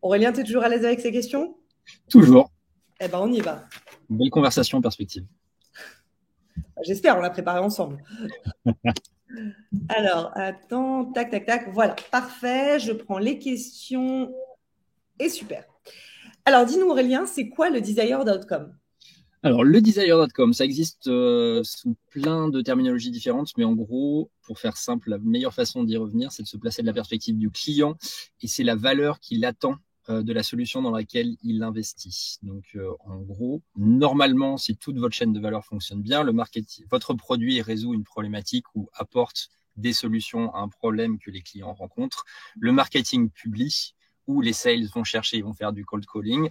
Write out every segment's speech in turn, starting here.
Aurélien, tu es toujours à l'aise avec ces questions? Toujours. Eh ben, on y va. Belle conversation en perspective. J'espère, on l'a préparé ensemble. Alors, attends, tac, tac, tac. Voilà, parfait. Je prends les questions et super. Alors, dis-nous, Aurélien, c'est quoi le desired outcome? Alors, le desire.com, ça existe sous plein de terminologies différentes, mais en gros, pour faire simple, la meilleure façon d'y revenir, c'est de se placer de la perspective du client et c'est la valeur qu'il attend de la solution dans laquelle il investit. Donc, en gros, normalement, si toute votre chaîne de valeur fonctionne bien, le marketing, votre produit résout une problématique ou apporte des solutions à un problème que les clients rencontrent. Le marketing publie où les sales vont chercher, ils vont faire du cold calling.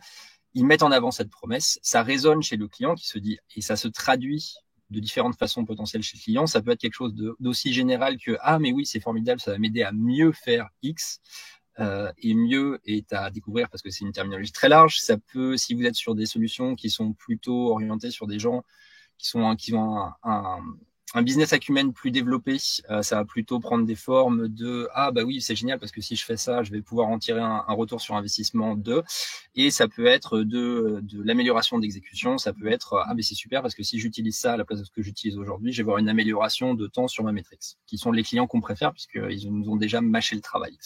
Ils mettent en avant cette promesse, ça résonne chez le client qui se dit, et ça se traduit de différentes façons potentielles chez le client. Ça peut être quelque chose d'aussi général que ah mais oui c'est formidable, ça va m'aider à mieux faire X. Et mieux est à découvrir parce que c'est une terminologie très large. Ça peut, si vous êtes sur des solutions qui sont plutôt orientées sur des gens qui ont un business acumen plus développé, ça va plutôt prendre des formes de ah bah oui c'est génial parce que si je fais ça je vais pouvoir en tirer un retour sur investissement de, et ça peut être de l'amélioration d'exécution, ça peut être ah mais c'est super parce que si j'utilise ça à la place de ce que j'utilise aujourd'hui je vais avoir une amélioration de temps sur ma matrix, qui sont les clients qu'on préfère puisqu'ils nous ont déjà mâché le travail.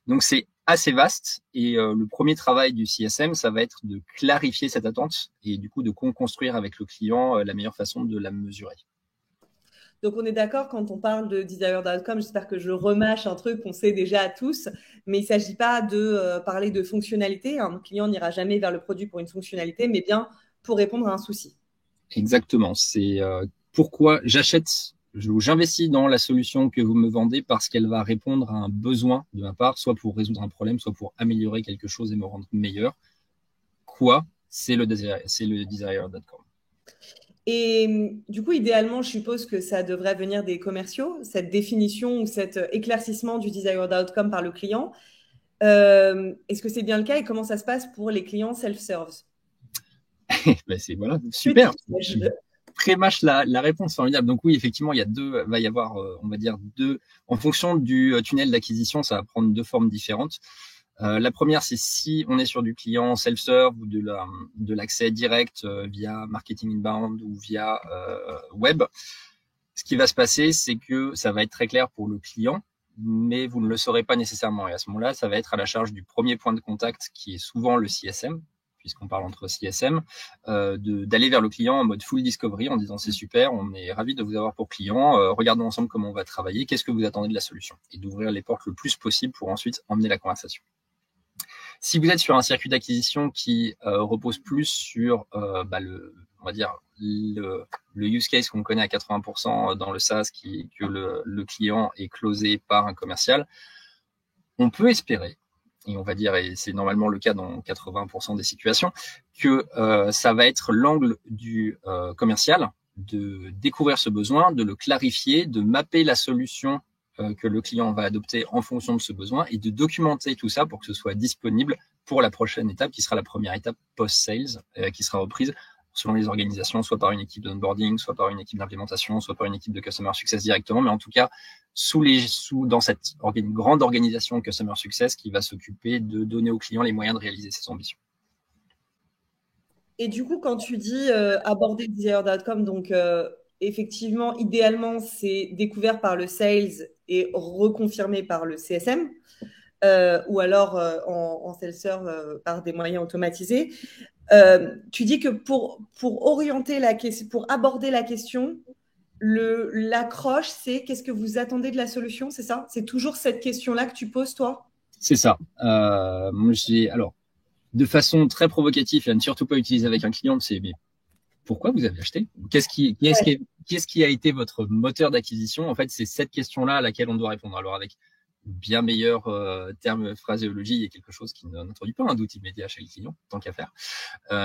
Donc c'est assez vaste et le premier travail du CSM, ça va être de clarifier cette attente et du coup de construire avec le client la meilleure façon de la mesurer. Donc, on est d'accord quand on parle de desired outcome. J'espère que je remâche un truc qu'on sait déjà à tous, mais il ne s'agit pas de parler de fonctionnalité. Un client n'ira jamais vers le produit pour une fonctionnalité, mais bien pour répondre à un souci. Exactement. C'est pourquoi j'achète, j'investis dans la solution que vous me vendez parce qu'elle va répondre à un besoin de ma part, soit pour résoudre un problème, soit pour améliorer quelque chose et me rendre meilleur. Quoi? C'est le desire.com. Et du coup, idéalement, je suppose que ça devrait venir des commerciaux, cette définition ou cet éclaircissement du desired outcome par le client. Est-ce que c'est bien le cas et comment ça se passe pour les clients self-serve? Ben c'est voilà, super. Petit piège. Pré-match la réponse formidable. Donc oui, effectivement, il y a deux, va y avoir, on va dire deux, en fonction du tunnel d'acquisition, ça va prendre deux formes différentes. La première, c'est si on est sur du client self-serve ou de l'accès direct via marketing inbound ou via web. Ce qui va se passer, c'est que ça va être très clair pour le client, mais vous ne le saurez pas nécessairement. Et à ce moment-là, ça va être à la charge du premier point de contact, qui est souvent le CSM, puisqu'on parle entre CSM, d'aller vers le client en mode full discovery en disant c'est super, on est ravi de vous avoir pour client, regardons ensemble comment on va travailler, qu'est-ce que vous attendez de la solution, et d'ouvrir les portes le plus possible pour ensuite emmener la conversation. Si vous êtes sur un circuit d'acquisition qui repose plus sur on va dire le use case qu'on connaît à 80% dans le SaaS, que le client est closé par un commercial, on peut espérer, et on va dire, et c'est normalement le cas dans 80% des situations, que ça va être l'angle du commercial de découvrir ce besoin, de le clarifier, de mapper la solution que le client va adopter en fonction de ce besoin et de documenter tout ça pour que ce soit disponible pour la prochaine étape qui sera la première étape post-sales, qui sera reprise selon les organisations, soit par une équipe d'onboarding, soit par une équipe d'implémentation, soit par une équipe de customer success directement, mais en tout cas dans cette grande organisation customer success qui va s'occuper de donner aux clients les moyens de réaliser ses ambitions. Et du coup, quand tu dis aborder le desired outcome, donc effectivement, idéalement, c'est découvert par le sales et reconfirmé par le CSM, ou alors en self-serve par des moyens automatisés. Tu dis que pour orienter la question, pour aborder la question, l'accroche, c'est qu'est-ce que vous attendez de la solution, c'est ça? C'est toujours cette question-là que tu poses, toi? C'est ça. Alors, de façon très provocative et à ne surtout pas utiliser avec un client, c'est mais pourquoi vous avez acheté? Ouais. Qu'est-ce qui a été votre moteur d'acquisition? En fait, c'est cette question-là à laquelle on doit répondre. Alors, avec bien meilleur terme phraséologie et quelque chose qui n'introduit pas un doute immédiat chez le client, tant qu'à faire.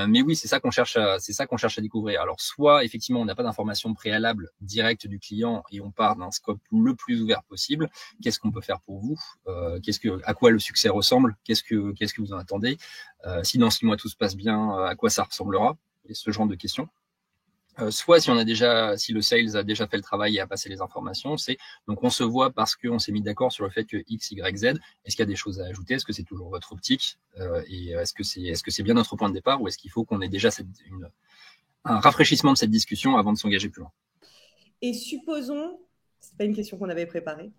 Mais oui, c'est ça qu'on cherche à découvrir. Alors, soit effectivement, on n'a pas d'informations préalables directes du client et on part d'un scope le plus ouvert possible. Qu'est-ce qu'on peut faire pour vous? À quoi le succès ressemble? Qu'est-ce que vous en attendez? Si dans 6 mois tout se passe bien, à quoi ça ressemblera? Et ce genre de questions. Soit si le sales a déjà fait le travail et a passé les informations, donc on se voit parce qu'on s'est mis d'accord sur le fait que X, Y, Z. Est-ce qu'il y a des choses à ajouter? Est-ce que c'est toujours votre optique? Et est-ce que c'est bien notre point de départ, ou est-ce qu'il faut qu'on ait déjà un rafraîchissement de cette discussion avant de s'engager plus loin? Et supposons, c'est pas une question qu'on avait préparée,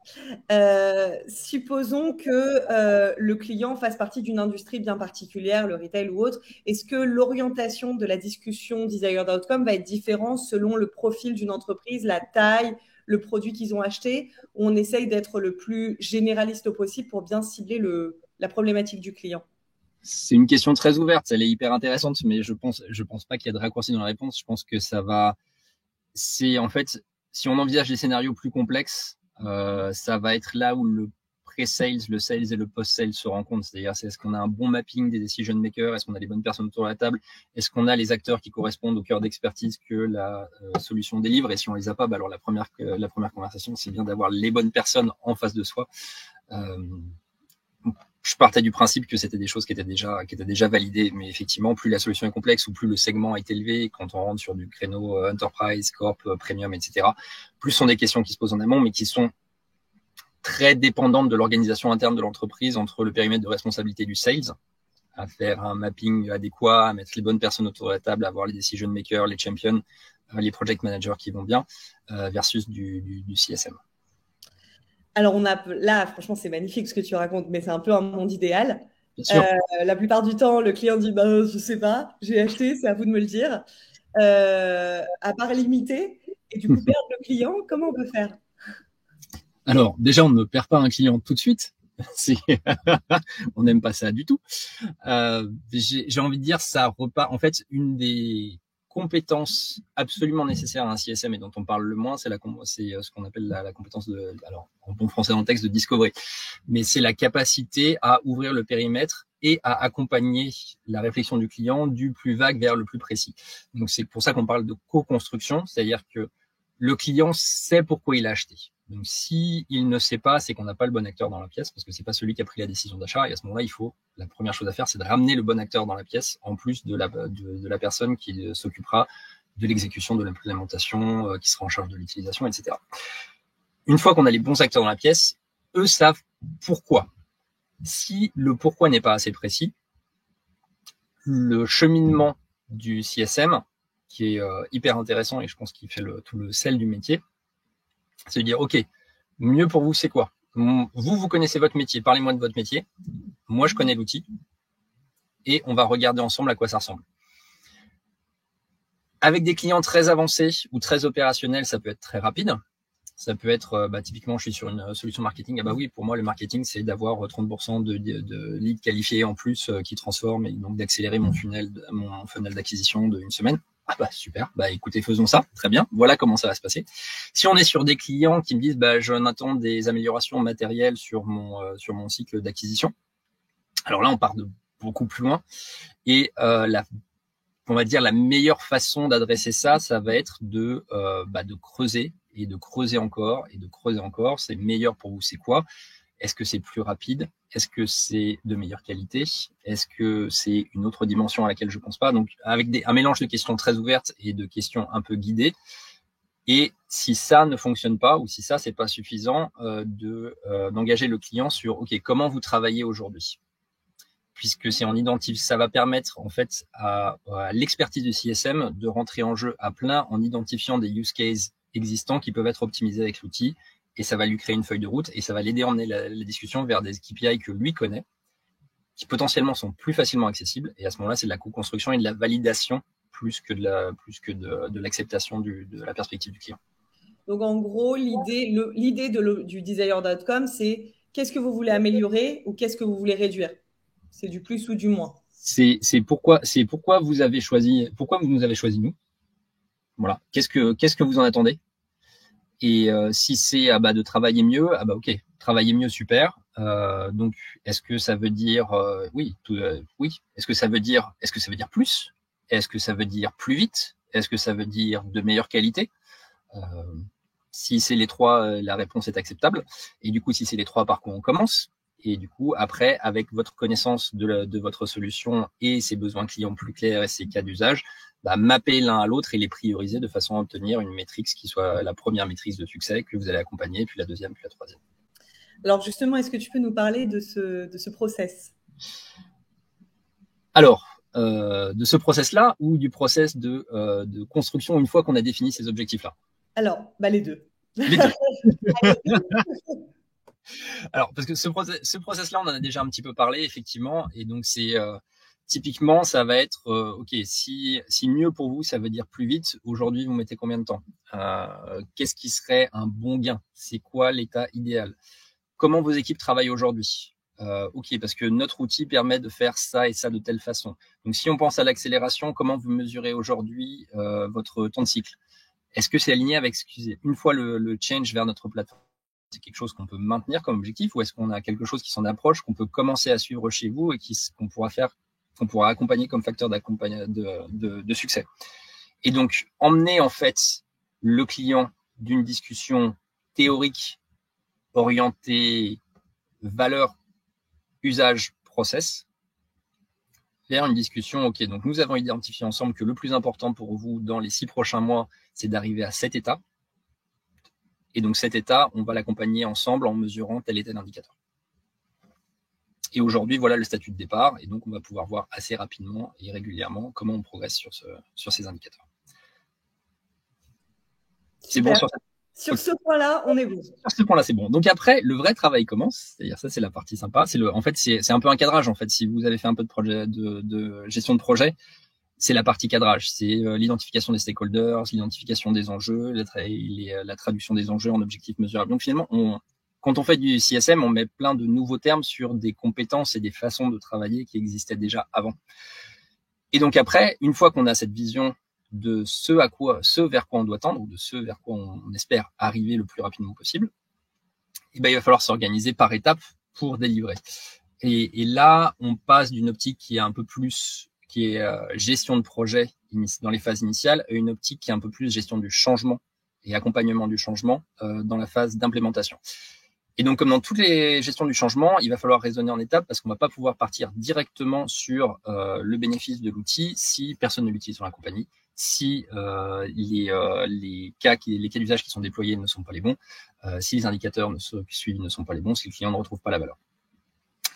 supposons que le client fasse partie d'une industrie bien particulière, le retail ou autre. Est-ce que l'orientation de la discussion desired outcome va être différente selon le profil d'une entreprise, la taille, le produit qu'ils ont acheté, ou on essaye d'être le plus généraliste possible pour bien cibler la problématique du client? C'est une question très ouverte, elle est hyper intéressante, mais je pense pas qu'il y a de raccourci dans la réponse. Je pense que c'est en fait, si on envisage des scénarios plus complexes, ça va être là où le pré-sales, le sales et le post-sales se rencontrent. C'est-à-dire, est-ce qu'on a un bon mapping des decision makers? Est-ce qu'on a les bonnes personnes autour de la table? Est-ce qu'on a les acteurs qui correspondent au cœur d'expertise que la solution délivre? Et si on les a pas, alors la première conversation, c'est bien d'avoir les bonnes personnes en face de soi. Je partais du principe que c'était des choses qui étaient déjà validées, mais effectivement, plus la solution est complexe ou plus le segment est élevé, quand on rentre sur du créneau enterprise, corp, premium, etc., plus sont des questions qui se posent en amont, mais qui sont très dépendantes de l'organisation interne de l'entreprise, entre le périmètre de responsabilité du sales, à faire un mapping adéquat, à mettre les bonnes personnes autour de la table, à avoir les decision makers, les champions, les project managers qui vont bien, versus du CSM. Alors, là, franchement, c'est magnifique ce que tu racontes, mais c'est un peu un monde idéal. La plupart du temps, le client dit je sais pas, j'ai acheté, c'est à vous de me le dire. À part limiter, et du coup, perdre le client, comment on peut faire? Alors, déjà, on ne perd pas un client tout de suite. On n'aime pas ça du tout. J'ai envie de dire, ça repart. En fait, une des compétences absolument nécessaires à un CSM et dont on parle le moins, c'est ce qu'on appelle la compétence alors en bon français dans le texte, de discovery. Mais c'est la capacité à ouvrir le périmètre et à accompagner la réflexion du client du plus vague vers le plus précis. Donc c'est pour ça qu'on parle de co-construction, c'est-à-dire que le client sait pourquoi il a acheté. Donc, si il ne sait pas, c'est qu'on n'a pas le bon acteur dans la pièce, parce que c'est pas celui qui a pris la décision d'achat. Et à ce moment-là, la première chose à faire, c'est de ramener le bon acteur dans la pièce, en plus de la personne qui s'occupera de l'exécution, de l'implémentation, qui sera en charge de l'utilisation, etc. Une fois qu'on a les bons acteurs dans la pièce, eux savent pourquoi. Si le pourquoi n'est pas assez précis, le cheminement du CSM, qui est hyper intéressant et je pense qu'il fait tout le sel du métier, c'est de dire, OK, mieux pour vous, c'est quoi? Vous connaissez votre métier, parlez-moi de votre métier. Moi, je connais l'outil et on va regarder ensemble à quoi ça ressemble. Avec des clients très avancés ou très opérationnels, ça peut être très rapide. Ça peut être, typiquement, je suis sur une solution marketing. Ah bah oui, pour moi, le marketing, c'est d'avoir 30% de leads qualifiés en plus qui transforment et donc d'accélérer mon funnel d'acquisition d'une semaine. Ah bah super, écoutez, faisons ça, très bien, voilà comment ça va se passer. Si on est sur des clients qui me disent j'en attends des améliorations matérielles sur mon cycle d'acquisition, alors là on part de beaucoup plus loin et on va dire la meilleure façon d'adresser ça va être de creuser et de creuser encore et de creuser encore. C'est meilleur pour vous, c'est quoi? Est-ce que c'est plus rapide? Est-ce que c'est de meilleure qualité? Est-ce que c'est une autre dimension à laquelle je pense pas? Donc, avec un mélange de questions très ouvertes et de questions un peu guidées. Et si ça ne fonctionne pas ou si ça c'est pas suffisant, d'engager le client sur OK, comment vous travaillez aujourd'hui? Puisque c'est ça va permettre en fait à l'expertise du CSM de rentrer en jeu à plein en identifiant des use cases existants qui peuvent être optimisés avec l'outil. Et ça va lui créer une feuille de route et ça va l'aider à emmener la discussion vers des KPI que lui connaît, potentiellement sont plus facilement accessibles. Et à ce moment-là, c'est de la co-construction et de la validation plus que de l'acceptation de la perspective du client. Donc, en gros, l'idée du desired outcome, c'est qu'est-ce que vous voulez améliorer ou qu'est-ce que vous voulez réduire? C'est du plus ou du moins. C'est pourquoi vous nous avez choisi nous. Voilà. Qu'est-ce que vous en attendez? Et si c'est de travailler mieux, ok, travailler mieux, super. Donc, est-ce que ça veut dire oui. Est-ce que ça veut dire plus? Est-ce que ça veut dire plus vite? Est-ce que ça veut dire de meilleure qualité? Si c'est les trois, la réponse est acceptable. Et du coup, si c'est les trois, par quoi on commence? Et du coup, après, avec votre connaissance de votre solution et ses besoins clients plus clairs et ses cas d'usage, mapper l'un à l'autre et les prioriser de façon à obtenir une métrique qui soit la première métrique de succès que vous allez accompagner, puis la deuxième, puis la troisième. Alors justement, est-ce que tu peux nous parler de ce process? Alors, de ce process-là ou du process de construction une fois qu'on a défini ces objectifs-là? Alors, les deux. Les deux. Alors, parce que ce process-là, on en a déjà un petit peu parlé, effectivement, et donc c'est typiquement, ça va être ok, si mieux pour vous, ça veut dire plus vite. Aujourd'hui, vous mettez combien de temps? Qu'est-ce qui serait un bon gain? C'est quoi l'état idéal? Comment vos équipes travaillent aujourd'hui? Ok, parce que notre outil permet de faire ça et ça de telle façon. Donc, si on pense à l'accélération, comment vous mesurez aujourd'hui votre temps de cycle? Est-ce que c'est aligné avec, une fois le change vers notre plateforme, c'est quelque chose qu'on peut maintenir comme objectif, ou est-ce qu'on a quelque chose qui s'en approche, qu'on peut commencer à suivre chez vous et qu'on pourra accompagner comme facteur de succès? Et donc, emmener en fait le client d'une discussion théorique orientée valeur, usage, process, vers une discussion, ok, donc nous avons identifié ensemble que le plus important pour vous dans les 6 prochains mois, c'est d'arriver à cet état. Et donc cet état, on va l'accompagner ensemble en mesurant tel et tel indicateur. Et aujourd'hui, voilà le statut de départ. Et donc, on va pouvoir voir assez rapidement et régulièrement comment on progresse sur ces indicateurs. C'est bon sur ça? Sur ce point-là, on est bon. Sur ce point-là, c'est bon. Donc après, le vrai travail commence. C'est-à-dire ça, c'est la partie sympa. En fait, c'est un peu un cadrage. En fait, si vous avez fait un peu de gestion de projet, c'est la partie cadrage. C'est l'identification des stakeholders, l'identification des enjeux, la traduction des enjeux en objectifs mesurables. Donc finalement, quand on fait du CSM, on met plein de nouveaux termes sur des compétences et des façons de travailler qui existaient déjà avant. Et donc après, une fois qu'on a cette vision de ce vers quoi on doit tendre, ou de ce vers quoi on espère arriver le plus rapidement possible, et ben, il va falloir s'organiser par étapes pour délivrer. Et là, on passe d'une optique qui est un peu plus, qui est gestion de projet dans les phases initiales, à une optique qui est un peu plus gestion du changement et accompagnement du changement dans la phase d'implémentation. Et donc, comme dans toutes les gestions du changement, il va falloir raisonner en étapes parce qu'on va pas pouvoir partir directement sur le bénéfice de l'outil si personne ne l'utilise dans la compagnie, si les cas d'usage qui sont déployés ne sont pas les bons, si les indicateurs suivis ne sont pas les bons, si le client ne retrouve pas la valeur.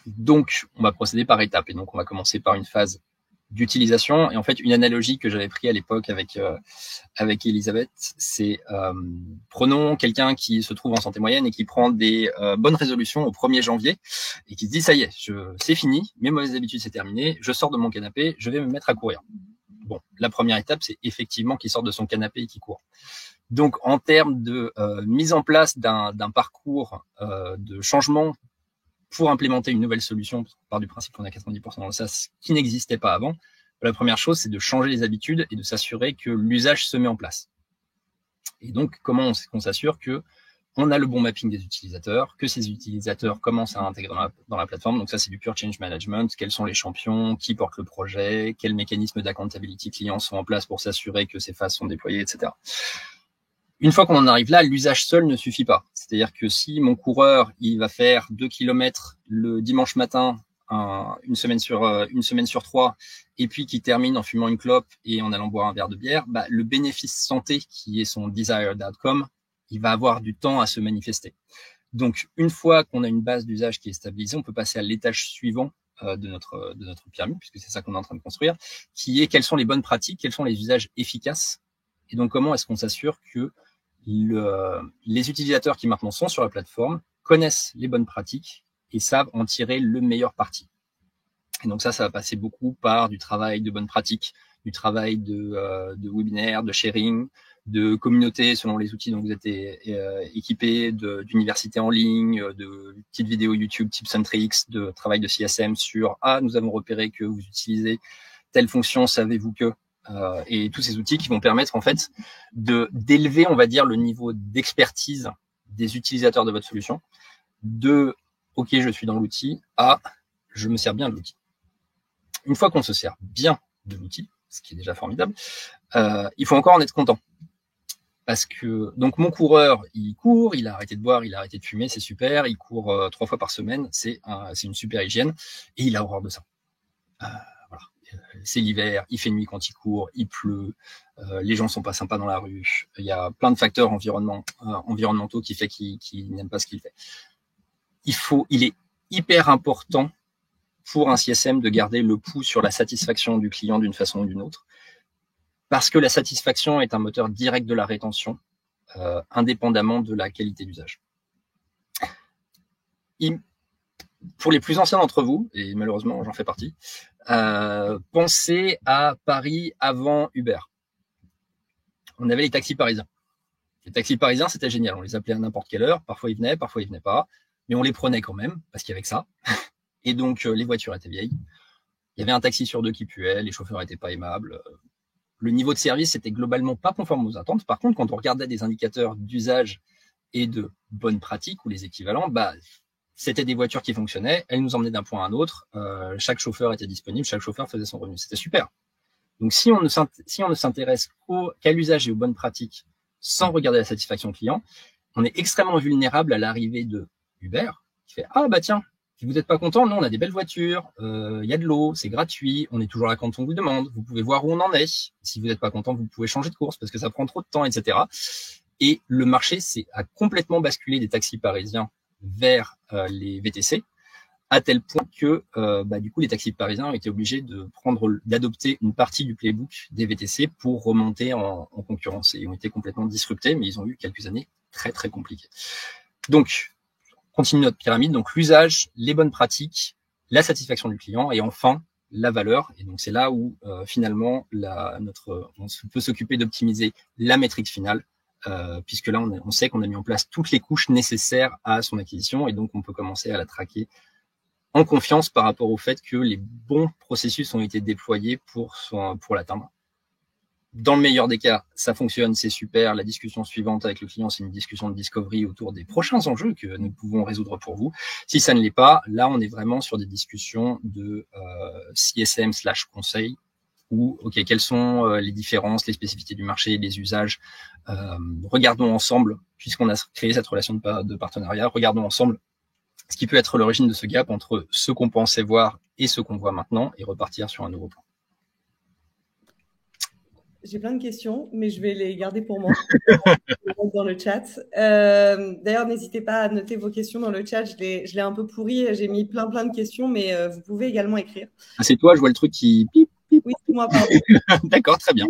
Donc, on va procéder par étapes. Et donc, on va commencer par une phase d'utilisation. Et en fait, une analogie que j'avais prise à l'époque avec Elisabeth, c'est prenons quelqu'un qui se trouve en santé moyenne et qui prend des bonnes résolutions au 1er janvier et qui se dit ça y est, c'est fini, mes mauvaises habitudes c'est terminé, je sors de mon canapé, je vais me mettre à courir. Bon, la première étape, c'est effectivement qu'il sorte de son canapé et qu'il court. Donc, en termes de mise en place d'un parcours de changement pour implémenter une nouvelle solution, parce qu'on part du principe qu'on a 90% dans le SaaS qui n'existait pas avant, la première chose, c'est de changer les habitudes et de s'assurer que l'usage se met en place. Et donc, comment on s'assure que on a le bon mapping des utilisateurs, que ces utilisateurs commencent à intégrer dans la plateforme. Donc ça, c'est du pure change management. Quels sont les champions, qui portent le projet, quels mécanismes d'accountability clients sont en place pour s'assurer que ces phases sont déployées, etc. Une fois qu'on en arrive là, l'usage seul ne suffit pas. C'est-à-dire que si mon coureur, il va faire 2 km le dimanche matin, une semaine sur 3, et puis qui termine en fumant une clope et en allant boire un verre de bière, le bénéfice santé, qui est son desired outcome, il va avoir du temps à se manifester. Donc, une fois qu'on a une base d'usage qui est stabilisée, on peut passer à l'étage suivant de notre pyramide, puisque c'est ça qu'on est en train de construire, qui est quelles sont les bonnes pratiques, quels sont les usages efficaces, et donc comment est-ce qu'on s'assure que les utilisateurs qui maintenant sont sur la plateforme connaissent les bonnes pratiques et savent en tirer le meilleur parti. Et donc ça va passer beaucoup par du travail de bonnes pratiques, du travail de webinaire, de sharing, de communauté selon les outils dont vous êtes équipés, d'université en ligne, de petites vidéos YouTube, tips and tricks, de travail de CSM sur nous avons repéré que vous utilisez telle fonction, savez-vous que et tous ces outils qui vont permettre en fait d'élever, on va dire, le niveau d'expertise des utilisateurs de votre solution, de ok, je suis dans l'outil, à je me sers bien de l'outil. Une fois qu'on se sert bien de l'outil, ce qui est déjà formidable, il faut encore en être content. Parce que donc mon coureur, il court, il a arrêté de boire, il a arrêté de fumer, c'est super, il court 3 fois par semaine, c'est une super hygiène, et il a horreur de ça. voilà, c'est l'hiver, il fait nuit quand il court, il pleut, les gens sont pas sympas dans la rue, il y a plein de facteurs environnementaux qui fait qu'il n'aime pas ce qu'il fait. Il est hyper important pour un CSM de garder le pouls sur la satisfaction du client d'une façon ou d'une autre, parce que la satisfaction est un moteur direct de la rétention, indépendamment de la qualité d'usage. Pour les plus anciens d'entre vous, et malheureusement j'en fais partie, pensez à Paris avant Uber. On avait les taxis parisiens. Les taxis parisiens, c'était génial. On les appelait à n'importe quelle heure. Parfois, ils venaient pas. Mais on les prenait quand même, parce qu'il y avait que ça. Et donc, les voitures étaient vieilles. Il y avait un taxi sur deux qui puait. Les chauffeurs étaient pas aimables. Le niveau de service était globalement pas conforme aux attentes. Par contre, quand on regardait des indicateurs d'usage et de bonne pratique, ou les équivalents, c'était des voitures qui fonctionnaient. Elles nous emmenaient d'un point à un autre. Chaque chauffeur était disponible. Chaque chauffeur faisait son revenu. C'était super. Donc, si on ne s'intéresse qu'à l'usage et aux bonnes pratiques sans regarder la satisfaction client, on est extrêmement vulnérable à l'arrivée de Uber qui fait « Ah bah tiens, si vous n'êtes pas content, nous on a des belles voitures, y a de l'eau, c'est gratuit, on est toujours là quand on vous demande, vous pouvez voir où on en est. Si vous n'êtes pas content, vous pouvez changer de course parce que ça prend trop de temps, etc. » Et le marché a complètement basculé des taxis parisiens vers les VTC, à tel point que du coup les taxis parisiens ont été obligés d'adopter une partie du playbook des VTC pour remonter en concurrence, et ont été complètement disruptés, mais ils ont eu quelques années très très compliquées. Donc, continue notre pyramide, donc l'usage, les bonnes pratiques, la satisfaction du client, et enfin la valeur. Et donc c'est là où finalement on peut s'occuper d'optimiser la métrique finale, puisque là on sait qu'on a mis en place toutes les couches nécessaires à son acquisition, et donc on peut commencer à la traquer en confiance par rapport au fait que les bons processus ont été déployés pour l'atteindre. Dans le meilleur des cas, ça fonctionne, c'est super. La discussion suivante avec le client, c'est une discussion de discovery autour des prochains enjeux que nous pouvons résoudre pour vous. Si ça ne l'est pas, là, on est vraiment sur des discussions de CSM/conseil, où, OK, quelles sont les différences, les spécificités du marché, les usages. Regardons ensemble, puisqu'on a créé cette relation de partenariat, regardons ensemble ce qui peut être l'origine de ce gap entre ce qu'on pensait voir et ce qu'on voit maintenant, et repartir sur un nouveau plan. J'ai plein de questions, mais je vais les garder pour moi dans le chat. D'ailleurs, n'hésitez pas à noter vos questions dans le chat. Je l'ai un peu pourri. J'ai mis plein de questions, mais vous pouvez également écrire. Ah, c'est toi, je vois le truc qui pip. Oui, c'est moi, pardon. D'accord, très bien.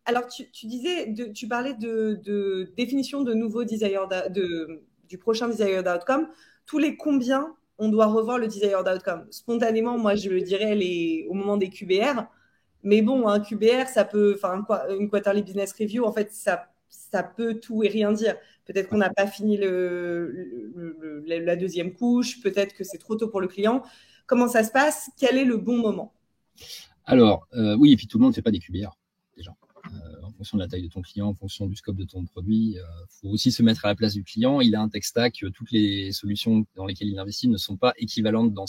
Alors, tu parlais de définition de nouveau du prochain desired outcome. Tous les combien on doit revoir le desired outcome? Spontanément, moi, je dirais au moment des QBR. Mais bon, un QBR, ça peut, une quarterly business review, en fait, ça peut tout et rien dire. Peut-être qu'on n'a pas fini la deuxième couche, peut-être que c'est trop tôt pour le client. Comment ça se passe? Quel est le bon moment? Alors, oui, et puis tout le monde ne fait pas des QBR, déjà. En fonction de la taille de ton client, en fonction du scope de ton produit, faut aussi se mettre à la place du client. Il a un tech stack, toutes les solutions dans lesquelles il investit ne sont pas équivalentes dans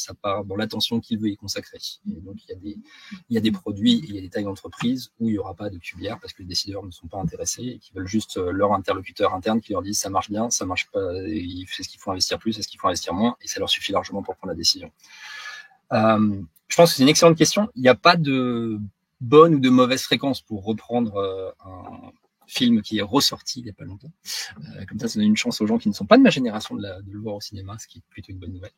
l'attention qu'il veut y consacrer. Et donc, il y a des produits et il y a des tailles d'entreprise où il n'y aura pas de QBR parce que les décideurs ne sont pas intéressés et qui veulent juste leur interlocuteur interne qui leur dise ça marche bien, ça marche pas, est-ce qu'il faut investir plus, est-ce qu'il faut investir moins, et ça leur suffit largement pour prendre la décision. Je pense que c'est une excellente question. Il n'y a pas de bonne ou de mauvaise fréquence pour reprendre un film qui est ressorti il n'y a pas longtemps. Comme ça donne une chance aux gens qui ne sont pas de ma génération de le voir au cinéma, ce qui est plutôt une bonne nouvelle.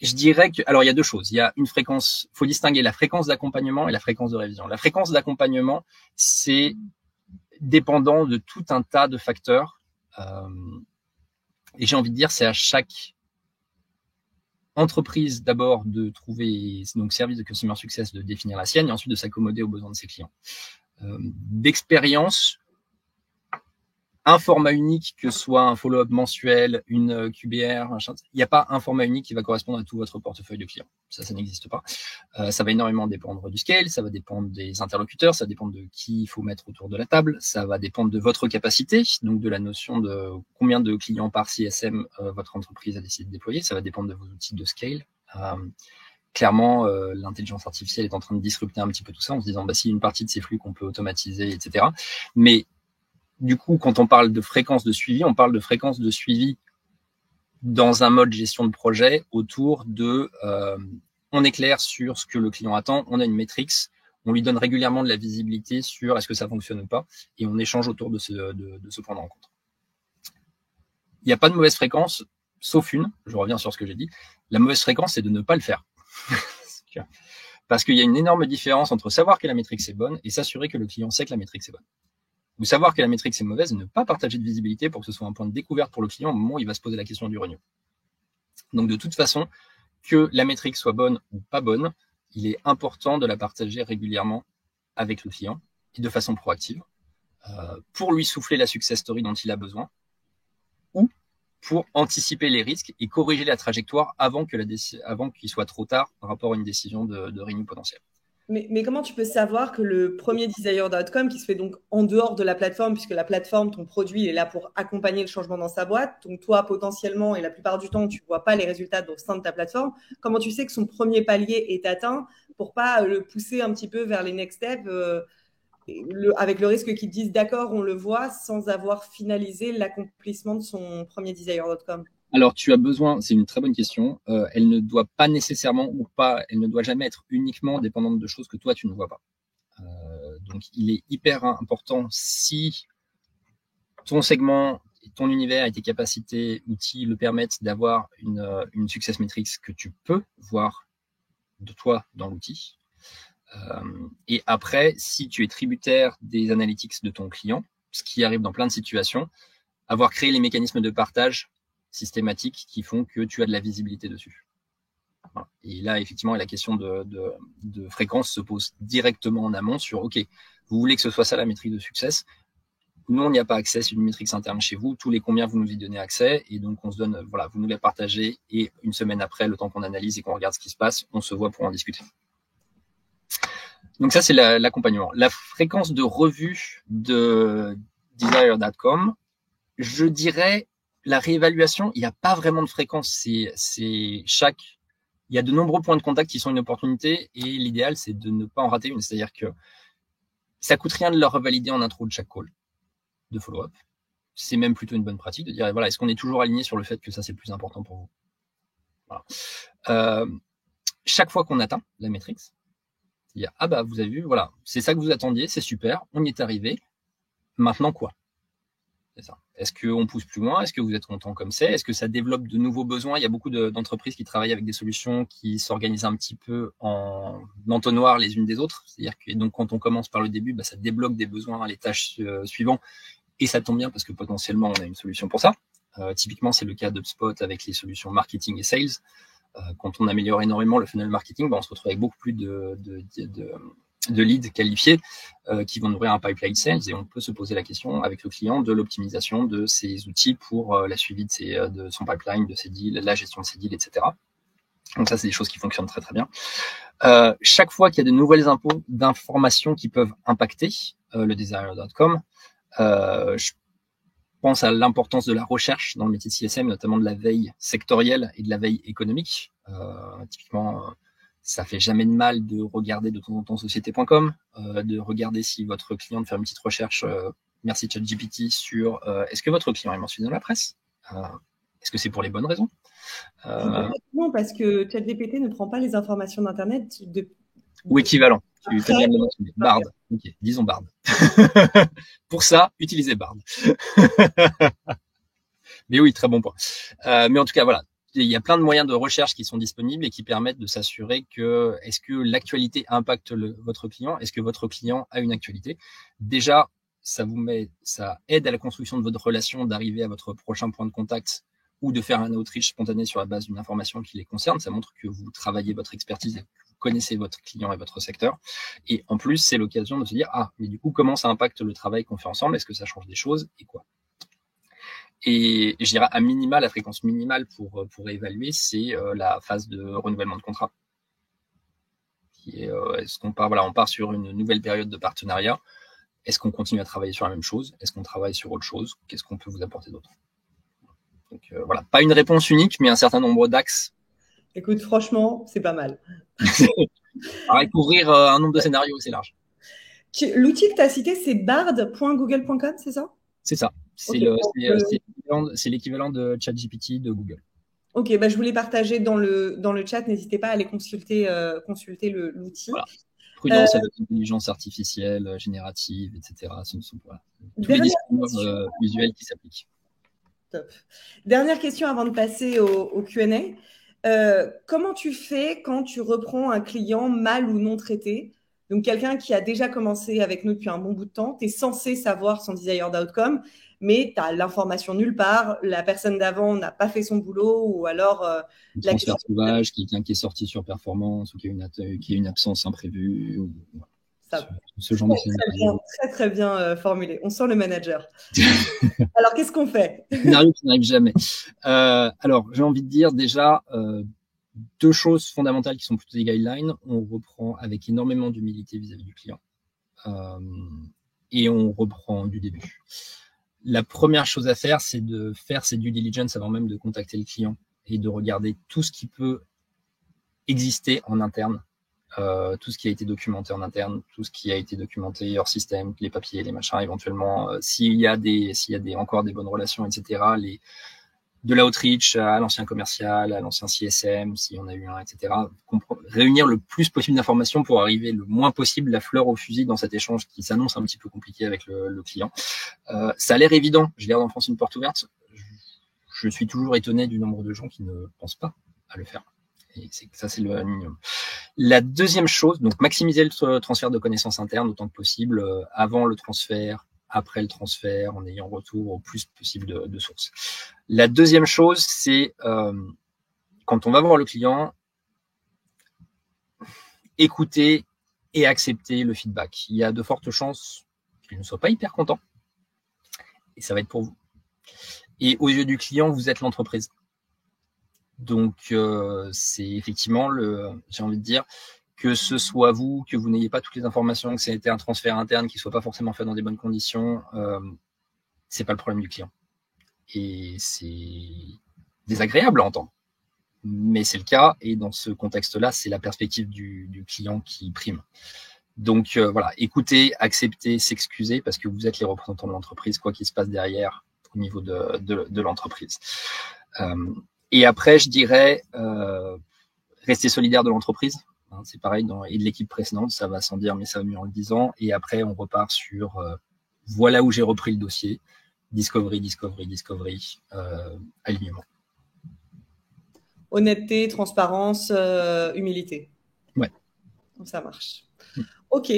Je dirais que, alors il y a deux choses. Il y a une fréquence, faut distinguer la fréquence d'accompagnement et la fréquence de révision. La fréquence d'accompagnement, c'est dépendant de tout un tas de facteurs. Et j'ai envie de dire, c'est à chaque entreprise d'abord de trouver, donc service de customer success, de définir la sienne et ensuite de s'accommoder aux besoins de ses clients. D'expérience, un format unique, que ce soit un follow-up mensuel, une QBR, il n'y a pas un format unique qui va correspondre à tout votre portefeuille de clients. Ça n'existe pas. Ça va énormément dépendre du scale, ça va dépendre des interlocuteurs, ça va dépendre de qui il faut mettre autour de la table, ça va dépendre de votre capacité, donc de la notion de combien de clients par CSM votre entreprise a décidé de déployer, ça va dépendre de vos outils de scale. Clairement, l'intelligence artificielle est en train de disrupter un petit peu tout ça en se disant, si une partie de ces flux qu'on peut automatiser, etc. Mais du coup, quand on parle de fréquence de suivi, on parle de fréquence de suivi dans un mode gestion de projet autour de on est clair sur ce que le client attend, on a une métrique, on lui donne régulièrement de la visibilité sur est-ce que ça fonctionne ou pas, et on échange autour de ce point de rencontre. Il n'y a pas de mauvaise fréquence, sauf une, je reviens sur ce que j'ai dit, la mauvaise fréquence, c'est de ne pas le faire. Parce qu'il y a une énorme différence entre savoir que la métrique est bonne et s'assurer que le client sait que la métrique est bonne. Ou savoir que la métrique est mauvaise et ne pas partager de visibilité pour que ce soit un point de découverte pour le client au moment où il va se poser la question du renew. Donc de toute façon, que la métrique soit bonne ou pas bonne, il est important de la partager régulièrement avec le client et de façon proactive pour lui souffler la success story dont il a besoin ou pour anticiper les risques et corriger la trajectoire avant qu'il soit trop tard par rapport à une décision de renew potentielle. Mais comment tu peux savoir que le premier desire d'outcome qui se fait donc en dehors de la plateforme, puisque la plateforme, ton produit est là pour accompagner le changement dans sa boîte, donc toi potentiellement et la plupart du temps tu ne vois pas les résultats au sein de ta plateforme, comment tu sais que son premier palier est atteint pour pas le pousser un petit peu vers les next steps avec le risque qu'ils te disent d'accord on le voit sans avoir finalisé l'accomplissement de son premier desire d'outcome? Alors, tu as besoin, c'est une très bonne question. Elle ne doit pas nécessairement ou pas, elle ne doit jamais être uniquement dépendante de choses que toi, tu ne vois pas. Donc, il est hyper important si ton segment, ton univers et tes capacités, outils le permettent d'avoir une success metrics que tu peux voir de toi dans l'outil. Et après, si tu es tributaire des analytics de ton client, ce qui arrive dans plein de situations, avoir créé les mécanismes de partage systématiques qui font que tu as de la visibilité dessus. Voilà. Et là, effectivement, la question de fréquence se pose directement en amont sur, OK, vous voulez que ce soit ça la métrique de succès. Nous, on n'y a pas accès, c'est une métrique interne chez vous. Tous les combien vous nous y donnez accès. Et donc, on se donne, voilà, vous nous les partagez. Et une semaine après, le temps qu'on analyse et qu'on regarde ce qui se passe, on se voit pour en discuter. Donc ça, c'est l'accompagnement. La fréquence de revue de desire.com, je dirais, la réévaluation, il n'y a pas vraiment de fréquence. Il y a de nombreux points de contact qui sont une opportunité et l'idéal, c'est de ne pas en rater une. C'est-à-dire que ça coûte rien de leur revalider en intro de chaque call de follow-up. C'est même plutôt une bonne pratique de dire, voilà, est-ce qu'on est toujours aligné sur le fait que ça, c'est le plus important pour vous? Voilà. Chaque fois qu'on atteint la métrique, c'est-à-dire, ah bah, vous avez vu, voilà, c'est ça que vous attendiez, c'est super, on y est arrivé. Maintenant, quoi? C'est ça. Est-ce qu'on pousse plus loin? Est-ce que vous êtes content comme c'est? Est-ce que ça développe de nouveaux besoins? Il y a beaucoup d'entreprises qui travaillent avec des solutions qui s'organisent un petit peu en entonnoir les unes des autres. C'est-à-dire que donc quand on commence par le début, bah, ça débloque des besoins à les tâches suivantes. Et ça tombe bien parce que potentiellement, on a une solution pour ça. Typiquement, c'est le cas d'HubSpot avec les solutions marketing et sales. Quand on améliore énormément le funnel marketing, bah, on se retrouve avec beaucoup plus de leads qualifiés qui vont nourrir un pipeline sales et on peut se poser la question avec le client de l'optimisation de ses outils pour la suivi de son pipeline, de ses deals, la gestion de ses deals, etc. Donc ça, c'est des choses qui fonctionnent très très bien. Chaque fois qu'il y a de nouvelles d'informations qui peuvent impacter le desire.com, je pense à l'importance de la recherche dans le métier de CSM, notamment de la veille sectorielle et de la veille économique. Typiquement, ça fait jamais de mal de regarder de temps en temps société.com, de regarder si votre client, de faire une petite recherche, merci ChatGPT, sur est-ce que votre client est mentionné dans la presse? Est-ce que c'est pour les bonnes raisons? Non, parce que ChatGPT ne prend pas les informations d'Internet. Ou équivalent. Tu as bien le mentionner. Bard. Ok, disons Bard. Pour ça, utilisez Bard. Mais oui, très bon point. Mais en tout cas, voilà. Il y a plein de moyens de recherche qui sont disponibles et qui permettent de s'assurer que est-ce que l'actualité impacte votre client? Est-ce que votre client a une actualité? Déjà, ça aide à la construction de votre relation, d'arriver à votre prochain point de contact ou de faire un outreach spontané sur la base d'une information qui les concerne. Ça montre que vous travaillez votre expertise et que vous connaissez votre client et votre secteur. Et en plus, c'est l'occasion de se dire, ah, mais du coup, comment ça impacte le travail qu'on fait ensemble? Est-ce que ça change des choses et quoi? Et je dirais à minima, la fréquence minimale pour évaluer, c'est la phase de renouvellement de contrat. Est-ce qu'on part, voilà, on part sur une nouvelle période de partenariat. Est-ce qu'on continue à travailler sur la même chose? Est-ce qu'on travaille sur autre chose? Qu'est-ce qu'on peut vous apporter d'autre? Donc voilà, pas une réponse unique, mais un certain nombre d'axes. Écoute, franchement, c'est pas mal. Pareil, couvrir un nombre de scénarios, c'est large. L'outil que tu as cité, c'est bard.google.com, c'est ça? C'est ça. C'est l'équivalent de ChatGPT de Google. Ok, bah, je vous l'ai partagé dans le chat. N'hésitez pas à aller consulter l'outil. Voilà. Prudence avec l'intelligence artificielle, générative, etc. Ce ne sont pas tous les discours visuels qui s'appliquent. Top. Dernière question avant de passer au Q&A. Comment tu fais quand tu reprends un client mal ou non traité? Donc, quelqu'un qui a déjà commencé avec nous depuis un bon bout de temps, tu es censé savoir son desired outcome, mais tu as l'information nulle part, la personne d'avant n'a pas fait son boulot, ou alors… un transfert sauvage, quelqu'un qui est sorti sur performance, ou qui a une absence imprévue, ou ce genre de scénario. Très, très bien formulé. On sent le manager. Alors, qu'est-ce qu'on fait? Scénario qui n'arrive jamais. Alors, j'ai envie de dire déjà… deux choses fondamentales qui sont plutôt des guidelines. On reprend avec énormément d'humilité vis-à-vis du client et on reprend du début. La première chose à faire, c'est de faire ses due diligence avant même de contacter le client et de regarder tout ce qui peut exister en interne, tout ce qui a été documenté en interne, tout ce qui a été documenté hors système, les papiers, les machins, éventuellement, s'il y a encore des bonnes relations, etc., de l'outreach à l'ancien commercial, à l'ancien CSM, s'il y en a eu un, etc. Réunir le plus possible d'informations pour arriver le moins possible la fleur au fusil dans cet échange qui s'annonce un petit peu compliqué avec le client. Ça a l'air évident, j'ai l'air d'enfoncer une porte ouverte. Je suis toujours étonné du nombre de gens qui ne pensent pas à le faire. Et ça, c'est le minimum. La deuxième chose, donc maximiser le transfert de connaissances internes autant que possible, avant le transfert, après le transfert, en ayant retour au plus possible de sources. La deuxième chose, c'est quand on va voir le client, écouter et accepter le feedback. Il y a de fortes chances qu'il ne soit pas hyper content, et ça va être pour vous. Et aux yeux du client, vous êtes l'entreprise. Donc, c'est effectivement j'ai envie de dire, que ce soit vous, que vous n'ayez pas toutes les informations, que ça a été un transfert interne qui soit pas forcément fait dans des bonnes conditions, c'est pas le problème du client. Et c'est désagréable à entendre, mais c'est le cas. Et dans ce contexte-là, c'est la perspective du client qui prime. Donc voilà, écoutez, acceptez, s'excuser parce que vous êtes les représentants de l'entreprise, quoi qu'il se passe derrière au niveau de l'entreprise. Et après, je dirais, rester solidaire de l'entreprise. C'est pareil et de l'équipe précédente, ça va sans dire, mais ça va mieux en le disant. Et après, on repart sur voilà où j'ai repris le dossier. Discovery, alignement. Honnêteté, transparence, humilité. Ouais. Ça marche. Ok.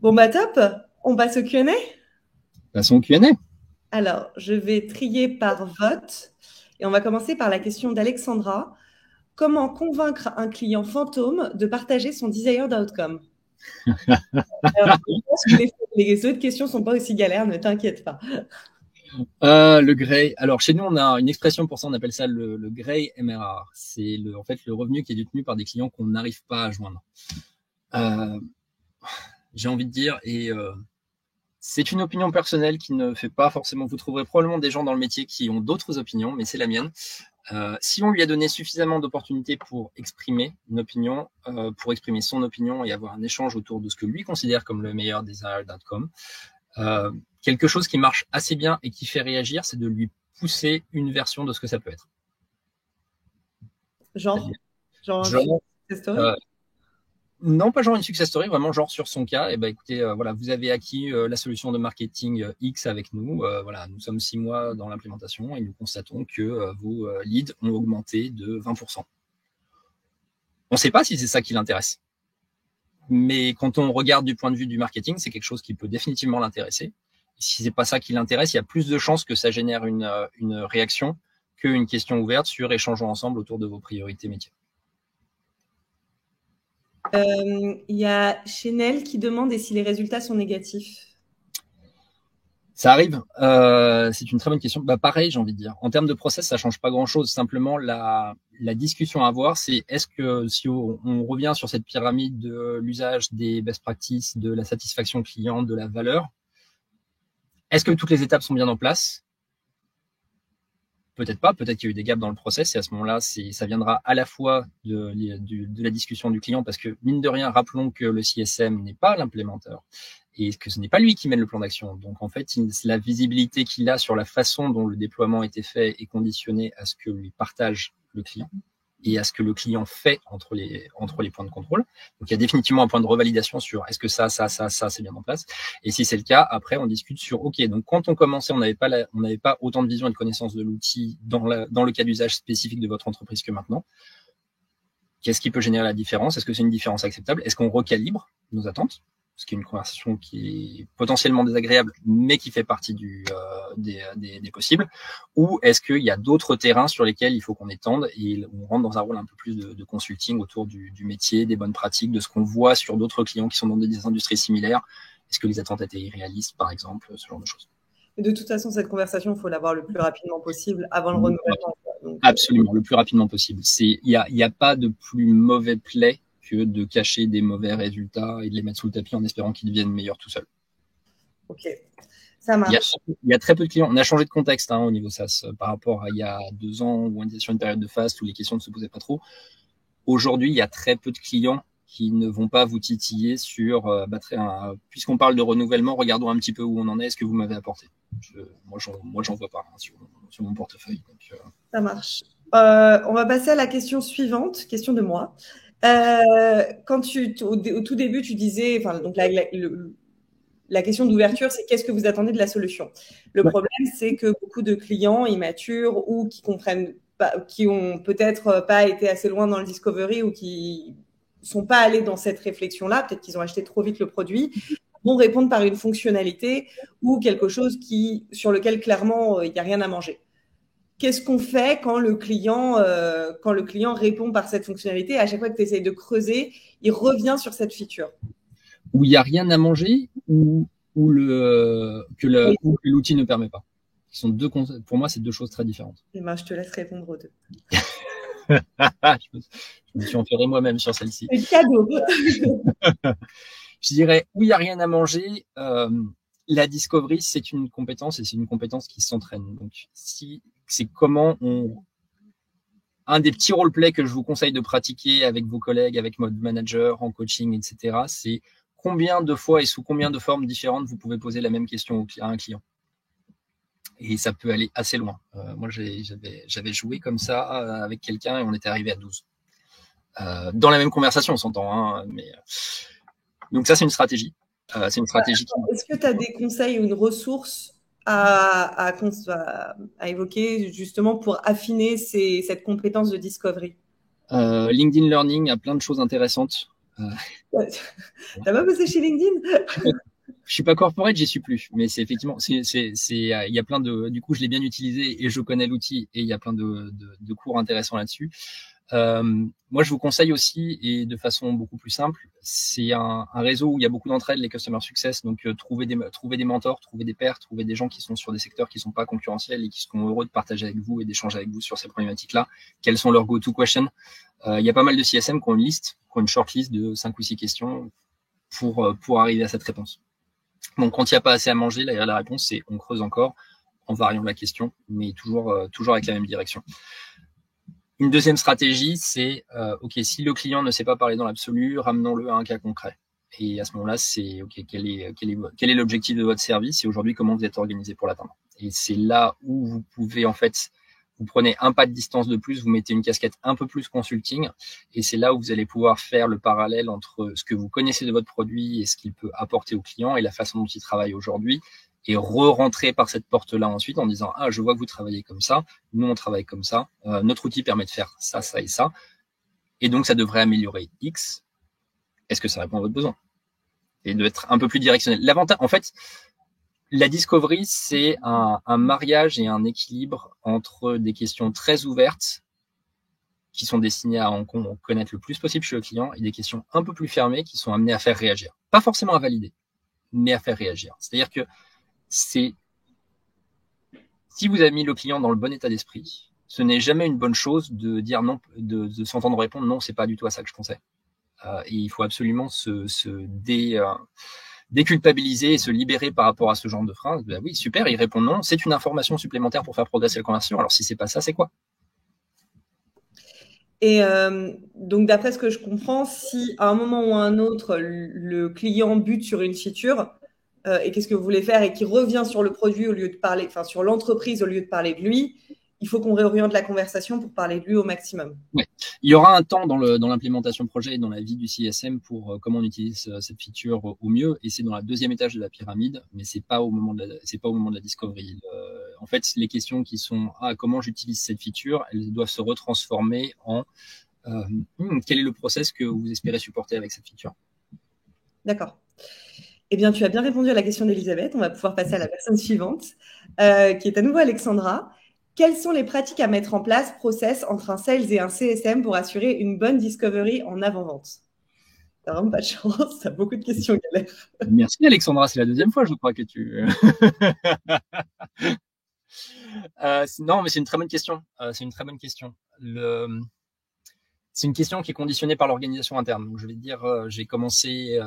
Bon, bah top. On passe au Q&A. Passons au Q&A. Alors, je vais trier par vote. Et on va commencer par la question d'Alexandra. Comment convaincre un client fantôme de partager son desired outcome? Alors, je pense que les autres questions ne sont pas aussi galères, ne t'inquiète pas. Le Grey. Alors, chez nous, on a une expression pour ça, on appelle ça le Grey MRR. C'est en fait le revenu qui est détenu par des clients qu'on n'arrive pas à joindre. J'ai envie de dire, et c'est une opinion personnelle qui ne fait pas forcément. Vous trouverez probablement des gens dans le métier qui ont d'autres opinions, mais c'est la mienne. Si on lui a donné suffisamment d'opportunités pour exprimer une opinion, pour exprimer son opinion et avoir un échange autour de ce que lui considère comme le meilleur desired outcome, quelque chose qui marche assez bien et qui fait réagir, c'est de lui pousser une version de ce que ça peut être. Genre non, pas genre une success story, vraiment genre sur son cas. Et ben écoutez, voilà, vous avez acquis la solution de marketing X avec nous. Voilà, nous sommes 6 mois dans l'implémentation et nous constatons que vos leads ont augmenté de 20%. On ne sait pas si c'est ça qui l'intéresse, mais quand on regarde du point de vue du marketing, c'est quelque chose qui peut définitivement l'intéresser. Et si c'est pas ça qui l'intéresse, il y a plus de chances que ça génère une réaction qu'une question ouverte sur échangeons ensemble autour de vos priorités métiers. Il y a Chanel qui demande et si les résultats sont négatifs. Ça arrive. C'est une très bonne question. Bah, pareil, j'ai envie de dire. En termes de process, ça change pas grand-chose. Simplement, la discussion à avoir, c'est est-ce que si on revient sur cette pyramide de l'usage des best practices, de la satisfaction client, de la valeur, est-ce que toutes les étapes sont bien en place? Peut-être pas, peut-être qu'il y a eu des gaps dans le process et à ce moment-là, ça viendra à la fois de la discussion du client parce que, mine de rien, rappelons que le CSM n'est pas l'implémenteur et que ce n'est pas lui qui mène le plan d'action. Donc, en fait, la visibilité qu'il a sur la façon dont le déploiement a été fait est conditionnée à ce que lui partage le client et à ce que le client fait entre les points de contrôle. Donc, il y a définitivement un point de revalidation sur est-ce que ça, c'est bien en place. Et si c'est le cas, après, on discute sur, OK, donc quand on commençait, on n'avait pas autant de vision et de connaissance de l'outil dans le cas d'usage spécifique de votre entreprise que maintenant. Qu'est-ce qui peut générer la différence? Est-ce que c'est une différence acceptable? Est-ce qu'on recalibre nos attentes? Ce qui est une conversation qui est potentiellement désagréable, mais qui fait partie des possibles. Ou est-ce qu'il y a d'autres terrains sur lesquels il faut qu'on étende et on rentre dans un rôle un peu plus de consulting autour du métier, des bonnes pratiques, de ce qu'on voit sur d'autres clients qui sont dans des industries similaires? Est-ce que les attentes étaient irréalistes, par exemple, ce genre de choses? Et de toute façon, cette conversation, il faut l'avoir le plus rapidement possible avant le renouvellement. Donc, absolument, le plus rapidement possible. Il y a pas de plus mauvais play que de cacher des mauvais résultats et de les mettre sous le tapis en espérant qu'ils deviennent meilleurs tout seuls. Ok, ça marche. Il y a très peu de clients. On a changé de contexte au niveau SaaS par rapport à il y a 2 ans où on était sur une période de phase où les questions ne se posaient pas trop. Aujourd'hui, il y a très peu de clients qui ne vont pas vous titiller sur puisqu'on parle de renouvellement, regardons un petit peu où on en est, ce que vous m'avez apporté. Moi, j'en vois pas sur mon portefeuille. Donc, ça marche. On va passer à la question suivante, question de moi. Quand au tout début, tu disais, donc la question d'ouverture, c'est qu'est-ce que vous attendez de la solution? Le problème, c'est que beaucoup de clients immatures ou qui comprennent pas, qui ont peut-être pas été assez loin dans le discovery ou qui sont pas allés dans cette réflexion-là, peut-être qu'ils ont acheté trop vite le produit, vont répondre par une fonctionnalité ou quelque chose sur lequel clairement il n'y a rien à manger. Qu'est-ce qu'on fait quand le client répond par cette fonctionnalité? À chaque fois que tu essayes de creuser, il revient sur cette feature. Où il n'y a rien à manger ou que l'outil ne permet pas. Pour moi, c'est deux choses très différentes. Et ben, je te laisse répondre aux deux. Je me suis enferré moi-même sur celle-ci. C'est cadeau. Je dirais, où il n'y a rien à manger, la discovery, c'est une compétence et c'est une compétence qui s'entraîne. Donc, c'est comment un des petits roleplays que je vous conseille de pratiquer avec vos collègues, avec votre manager, en coaching, etc., c'est combien de fois et sous combien de formes différentes vous pouvez poser la même question à un client. Et ça peut aller assez loin. Moi, j'avais joué comme ça avec quelqu'un et on était arrivé à 12. Dans la même conversation, on s'entend. Donc ça, c'est une stratégie. C'est une stratégie. Est-ce que tu as des conseils ou une ressource à évoquer justement pour affiner cette compétence de discovery? LinkedIn Learning a plein de choses intéressantes. T'as pas bossé chez LinkedIn? Je suis pas corporate, j'y suis plus, mais c'est effectivement, il y a plein du coup, je l'ai bien utilisé et je connais l'outil et il y a plein de cours intéressants là-dessus. Moi, je vous conseille aussi, et de façon beaucoup plus simple, c'est un réseau où il y a beaucoup d'entraide, les customer success. Donc, trouver des mentors, trouver des pairs, trouver des gens qui sont sur des secteurs qui sont pas concurrentiels et qui seront heureux de partager avec vous et d'échanger avec vous sur ces problématiques-là. Quelles sont leurs go-to questions? Il y a pas mal de CSM qui ont une liste, qui ont une shortlist de 5 ou 6 questions pour arriver à cette réponse. Donc, quand il n'y a pas assez à manger, la réponse, c'est on creuse encore en variant la question, mais toujours avec la même direction. Une deuxième stratégie, c'est OK, si le client ne sait pas parler dans l'absolu, ramenons-le à un cas concret. Et à ce moment-là, c'est OK, quel est l'objectif de votre service et aujourd'hui, comment vous êtes organisé pour l'atteindre. Et c'est là où vous pouvez, en fait, vous prenez un pas de distance de plus, vous mettez une casquette un peu plus consulting, et c'est là où vous allez pouvoir faire le parallèle entre ce que vous connaissez de votre produit et ce qu'il peut apporter au client et la façon dont il travaille aujourd'hui, et re-rentrer par cette porte-là ensuite en disant « Ah, je vois que vous travaillez comme ça, nous on travaille comme ça, notre outil permet de faire ça, ça et ça, et donc ça devrait améliorer X. Est-ce que ça répond à votre besoin ?» Et d'être un peu plus directionnel. L'avantage, en fait, la discovery, c'est un mariage et un équilibre entre des questions très ouvertes qui sont destinées à en connaître le plus possible chez le client et des questions un peu plus fermées qui sont amenées à faire réagir. Pas forcément à valider, mais à faire réagir. C'est-à-dire que si vous avez mis le client dans le bon état d'esprit, ce n'est jamais une bonne chose de dire non, de s'entendre répondre non, c'est pas du tout à ça que je pensais. Et il faut absolument déculpabiliser et se libérer par rapport à ce genre de phrase. Ben oui, super, il répond non, c'est une information supplémentaire pour faire progresser la conversation. Alors si c'est pas ça, c'est quoi? Et donc d'après ce que je comprends, si à un moment ou à un autre le client bute sur une feature, et qu'est-ce que vous voulez faire et qui revient sur le produit au lieu de parler, enfin sur l'entreprise au lieu de parler de lui, il faut qu'on réoriente la conversation pour parler de lui au maximum. Ouais. Il y aura un temps dans l'implémentation projet et dans la vie du CSM pour comment on utilise cette feature au mieux, et c'est dans la deuxième étage de la pyramide, mais c'est pas au moment de la discovery. En fait, les questions qui sont comment j'utilise cette feature, elles doivent se retransformer en quel est le process que vous espérez supporter avec cette feature. D'accord. Eh bien, tu as bien répondu à la question d'Elisabeth. On va pouvoir passer à la personne suivante, qui est à nouveau Alexandra. Quelles sont les pratiques à mettre en place, process, entre un sales et un CSM pour assurer une bonne discovery en avant-vente? T'as vraiment pas de chance, t'as beaucoup de questions galères. Merci Alexandra, c'est la deuxième fois, je crois, que tu... non, mais c'est une très bonne question. C'est une très bonne question. C'est une question qui est conditionnée par l'organisation interne. Donc, je vais dire, j'ai commencé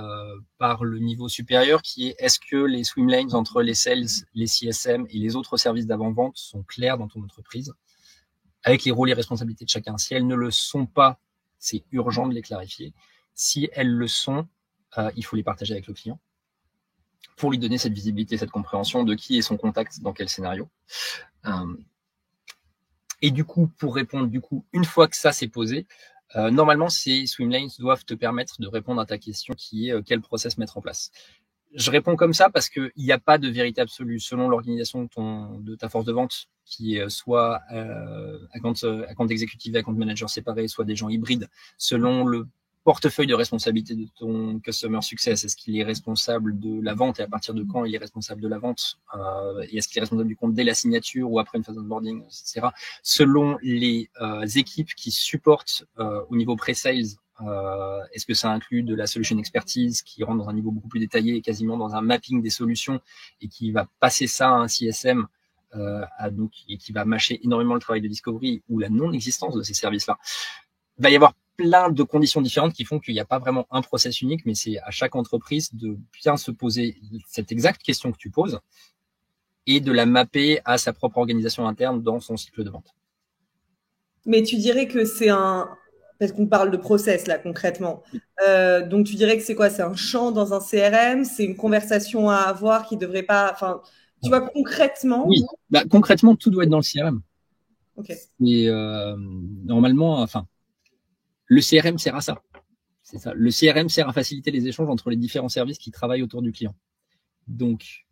par le niveau supérieur qui est: est-ce que les swim lanes entre les sales, les CSM et les autres services d'avant-vente sont clairs dans ton entreprise, avec les rôles et responsabilités de chacun? Si elles ne le sont pas, c'est urgent de les clarifier. Si elles le sont, il faut les partager avec le client pour lui donner cette visibilité, cette compréhension de qui est son contact dans quel scénario. Et du coup, pour répondre, une fois que ça s'est posé, normalement, ces swim lanes doivent te permettre de répondre à ta question qui est quel process mettre en place. Je réponds comme ça parce qu'il n'y a pas de vérité absolue selon l'organisation de ta force de vente, qui est soit account exécutif et account manager séparés, soit des gens hybrides, selon le portefeuille de responsabilité de ton customer success. Est-ce qu'il est responsable de la vente et à partir de quand il est responsable de la vente, et est-ce qu'il est responsable du compte dès la signature ou après une phase d'onboarding, etc. Selon les équipes qui supportent au niveau pré-sales, est-ce que ça inclut de la solution expertise qui rentre dans un niveau beaucoup plus détaillé et quasiment dans un mapping des solutions et qui va passer ça à un CSM et qui va mâcher énormément le travail de discovery ou la non-existence de ces services-là. Il va y avoir plein de conditions différentes qui font qu'il n'y a pas vraiment un process unique, mais c'est à chaque entreprise de bien se poser cette exacte question que tu poses et de la mapper à sa propre organisation interne dans son cycle de vente. Mais tu dirais que c'est parce qu'on parle de process là concrètement. Donc tu dirais que c'est quoi? C'est un champ dans un CRM? C'est une conversation à avoir qui devrait pas... Enfin, tu vois, concrètement... Oui, concrètement, tout doit être dans le CRM. Okay. Et normalement, le CRM sert à ça. C'est ça. Le CRM sert à faciliter les échanges entre les différents services qui travaillent autour du client. Donc,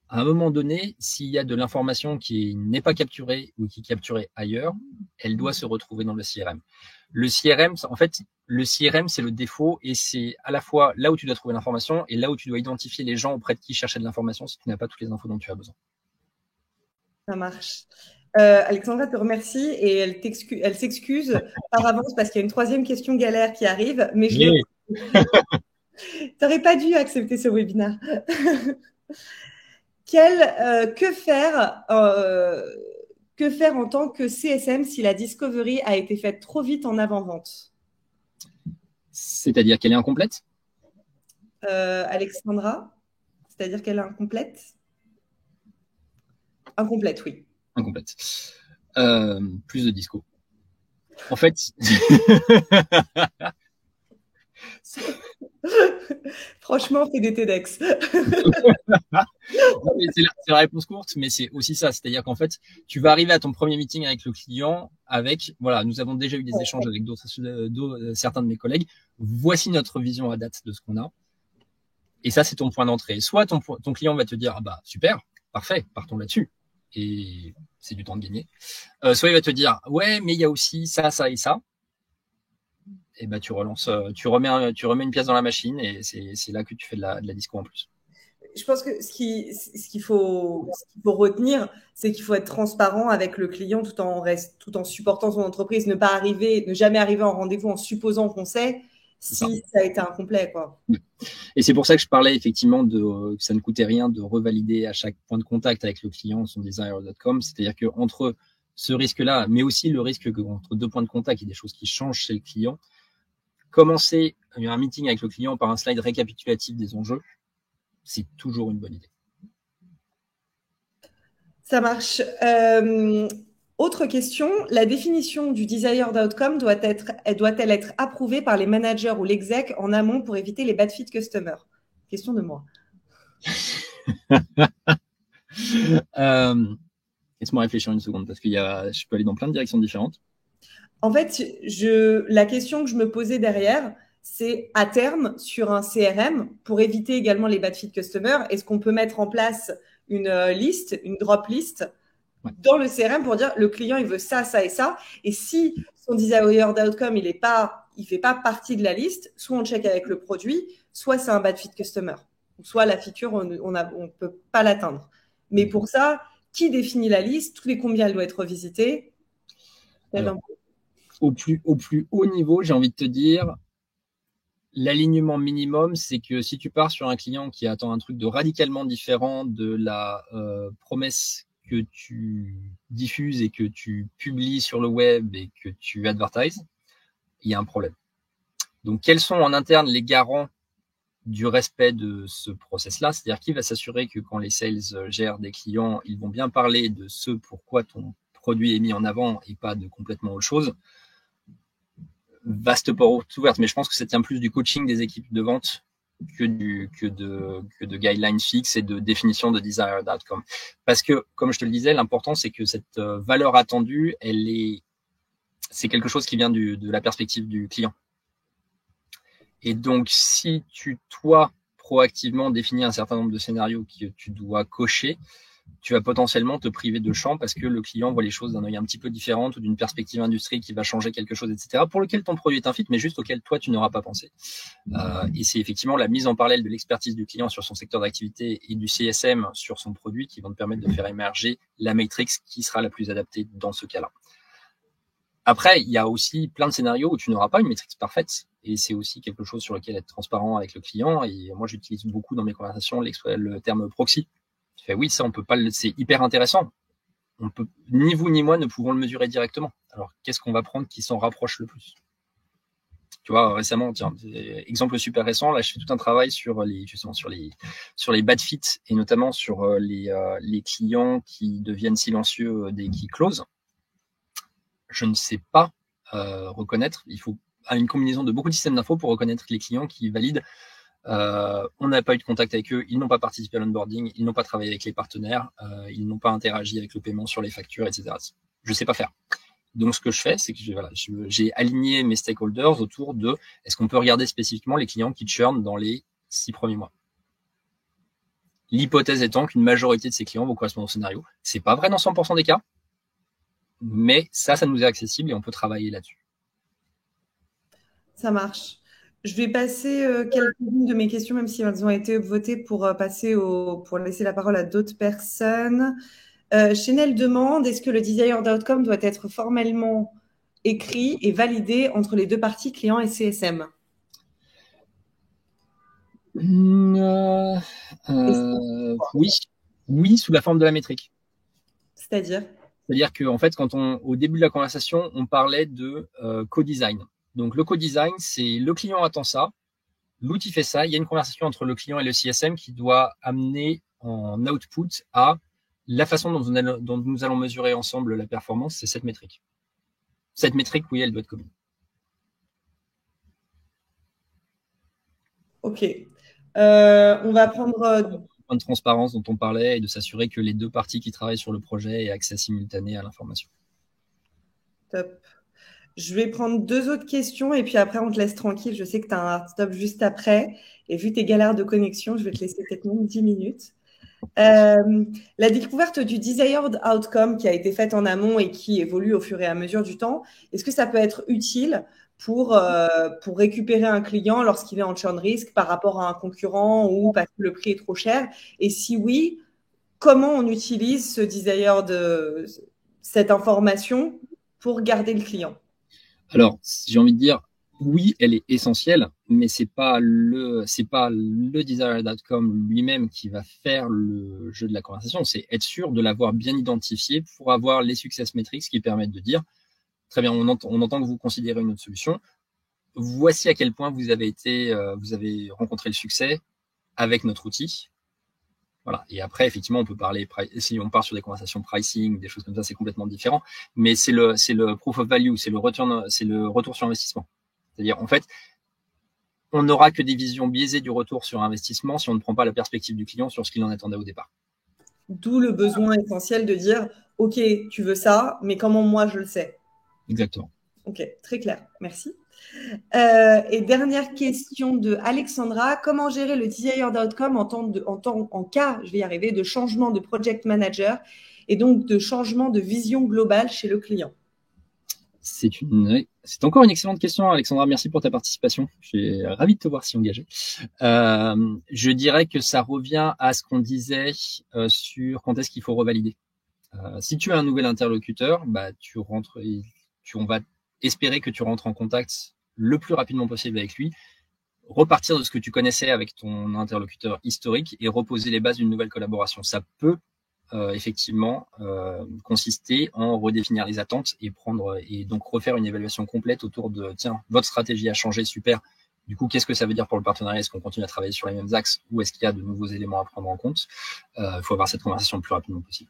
à un moment donné, s'il y a de l'information qui n'est pas capturée ou qui est capturée ailleurs, elle doit se retrouver dans le CRM. Le CRM, en fait, c'est le défaut et c'est à la fois là où tu dois trouver l'information et là où tu dois identifier les gens auprès de qui chercher de l'information si tu n'as pas toutes les infos dont tu as besoin. Ça marche. Alexandra te remercie et elle s'excuse par avance parce qu'il y a une troisième question galère qui arrive, mais je tu n'aurais pas dû accepter ce webinaire. Que faire en tant que CSM si la discovery a été faite trop vite en avant-vente? C'est-à-dire qu'elle est incomplète? Alexandra, c'est-à-dire qu'elle est incomplète? Incomplète, oui. Incomplète. Plus de disco. En fait... Franchement, fais des TEDx. C'est la réponse courte, mais c'est aussi ça. C'est-à-dire qu'en fait, tu vas arriver à ton premier meeting avec le client avec, voilà, nous avons déjà eu des échanges avec certains de mes collègues. Voici notre vision à date de ce qu'on a. Et ça, c'est ton point d'entrée. Soit ton client va te dire, ah bah, super, parfait, partons là-dessus. Et c'est du temps de gagner. Soit il va te dire, ouais, mais il y a aussi ça, ça et ça. Et ben, tu relances, tu remets une pièce dans la machine et c'est là que tu fais de la disco en plus. Je pense que ce qu'il faut retenir, c'est qu'il faut être transparent avec le client tout en supportant son entreprise, ne jamais arriver en rendez-vous en supposant qu'on sait si ça a été incomplet, quoi. Et c'est pour ça que je parlais effectivement que ça ne coûtait rien de revalider à chaque point de contact avec le client son desire.com. C'est-à-dire que entre ce risque-là, mais aussi le risque qu'entre deux points de contact, il y a des choses qui changent chez le client. Commencer un meeting avec le client par un slide récapitulatif des enjeux, c'est toujours une bonne idée. Ça marche. Autre question, la définition du desired outcome doit-elle être approuvée par les managers ou l'exec en amont pour éviter les bad fit customers? Question de moi. Laisse-moi réfléchir une seconde parce que je peux aller dans plein de directions différentes. En fait, la question que je me posais derrière, c'est à terme, sur un CRM, pour éviter également les bad fit customers, est-ce qu'on peut mettre en place une liste, une drop list dans le CRM pour dire le client, il veut ça, ça et ça. Et si son desired outcome, il fait pas partie de la liste, soit on check avec le produit, soit c'est un bad fit customer. Soit la feature, on peut pas l'atteindre. Mais pour ça, qui définit la liste? Tous les combien elle doit être revisitée? Alors, au plus haut niveau, j'ai envie de te dire, l'alignement minimum, c'est que si tu pars sur un client qui attend un truc de radicalement différent de la promesse que tu diffuses et que tu publies sur le web et que tu advertises, il y a un problème. Donc, quels sont en interne les garants du respect de ce process-là? C'est-à-dire qui va s'assurer que quand les sales gèrent des clients, ils vont bien parler de ce pourquoi ton produit est mis en avant et pas de complètement autre chose. Vaste porte ouverte, mais je pense que ça tient plus du coaching des équipes de vente que de guidelines fixes et de définition de desired outcome. Parce que, comme je te le disais, l'important, c'est que cette valeur attendue, c'est quelque chose qui vient de la perspective du client. Et donc, si toi, proactivement définis un certain nombre de scénarios que tu dois cocher, tu vas potentiellement te priver de champ parce que le client voit les choses d'un œil un petit peu différent ou d'une perspective industrie qui va changer quelque chose, etc., pour lequel ton produit est un fit, mais juste auquel toi, tu n'auras pas pensé. Et c'est effectivement la mise en parallèle de l'expertise du client sur son secteur d'activité et du CSM sur son produit qui vont te permettre de faire émerger la matrix qui sera la plus adaptée dans ce cas-là. Après, il y a aussi plein de scénarios où tu n'auras pas une matrix parfaite et c'est aussi quelque chose sur lequel être transparent avec le client. Et moi, j'utilise beaucoup dans mes conversations le terme proxy. Tu fais oui, ça, on peut pas, c'est hyper intéressant. On peut, ni vous ni moi ne pouvons le mesurer directement. Alors, qu'est-ce qu'on va prendre qui s'en rapproche le plus? Tu vois, récemment, tiens, exemple super récent, là, je fais tout un travail sur les bad fits et notamment sur les clients qui deviennent silencieux dès qu'ils closent. Je ne sais pas reconnaître. Il faut une combinaison de beaucoup de systèmes d'infos pour reconnaître les clients qui valident. On n'a pas eu de contact avec eux, ils n'ont pas participé à l'onboarding, ils n'ont pas travaillé avec les partenaires, ils n'ont pas interagi avec le paiement sur les factures, etc. Je ne sais pas faire. Donc, ce que je fais, c'est que j'ai aligné mes stakeholders autour de est-ce qu'on peut regarder spécifiquement les clients qui churn dans les 6 premiers mois. L'hypothèse étant qu'une majorité de ces clients vont correspondre au scénario. C'est pas vrai dans 100% des cas, mais ça nous est accessible et on peut travailler là-dessus. Ça marche. Je vais passer quelques-unes de mes questions, même si elles ont été votées pour pour laisser la parole à d'autres personnes. Chanel demande, est-ce que le desired outcome doit être formellement écrit et validé entre les deux parties, client et CSM? Oui, sous la forme de la métrique. C'est-à-dire? C'est-à-dire qu'en fait, au début de la conversation, on parlait de co-design. Donc, le co-design, c'est le client attend ça, l'outil fait ça, il y a une conversation entre le client et le CSM qui doit amener en output à la façon dont nous allons mesurer ensemble la performance, c'est cette métrique. Cette métrique, oui, elle doit être commune. Ok. On va prendre... de transparence dont on parlait et de s'assurer que les deux parties qui travaillent sur le projet aient accès simultané à l'information. Top. Je vais prendre 2 autres questions et puis après, on te laisse tranquille. Je sais que tu as un hard stop juste après. Et vu tes galères de connexion, je vais te laisser peut-être même 10 minutes. La découverte du desired outcome qui a été faite en amont et qui évolue au fur et à mesure du temps, est-ce que ça peut être utile pour récupérer un client lorsqu'il est en churn risk par rapport à un concurrent ou parce que le prix est trop cher? Et si oui, comment on utilise cette information pour garder le client? Alors, j'ai envie de dire, oui, elle est essentielle, mais c'est pas le desired outcome lui-même qui va faire le jeu de la conversation. C'est être sûr de l'avoir bien identifié pour avoir les success metrics qui permettent de dire, très bien, on entend que vous considérez une autre solution. Voici à quel point vous avez rencontré le succès avec notre outil. Voilà. Et après, effectivement, on peut parler, si on part sur des conversations pricing, des choses comme ça, c'est complètement différent. Mais c'est le proof of value, c'est le retour sur investissement. C'est-à-dire, en fait, on n'aura que des visions biaisées du retour sur investissement si on ne prend pas la perspective du client sur ce qu'il en attendait au départ. D'où le besoin essentiel de dire, OK, tu veux ça, mais comment moi je le sais? Exactement. OK, très clair, merci. Et dernière question de Alexandra, comment gérer le desired outcome en cas, je vais y arriver, de changement de project manager et donc de changement de vision globale chez le client? C'est encore une excellente question, Alexandra. Merci pour ta participation. Je suis ravi de te voir si engagé. Je dirais que ça revient à ce qu'on disait sur quand est-ce qu'il faut revalider. Si tu as un nouvel interlocuteur, bah, on va espérer que tu rentres en contact le plus rapidement possible avec lui, repartir de ce que tu connaissais avec ton interlocuteur historique et reposer les bases d'une nouvelle collaboration. Ça peut effectivement consister en redéfinir les attentes et donc refaire une évaluation complète autour de tiens, votre stratégie a changé, super. Du coup, qu'est-ce que ça veut dire pour le partenariat? Est-ce qu'on continue à travailler sur les mêmes axes ou est-ce qu'il y a de nouveaux éléments à prendre en compte? Il faut avoir cette conversation le plus rapidement possible.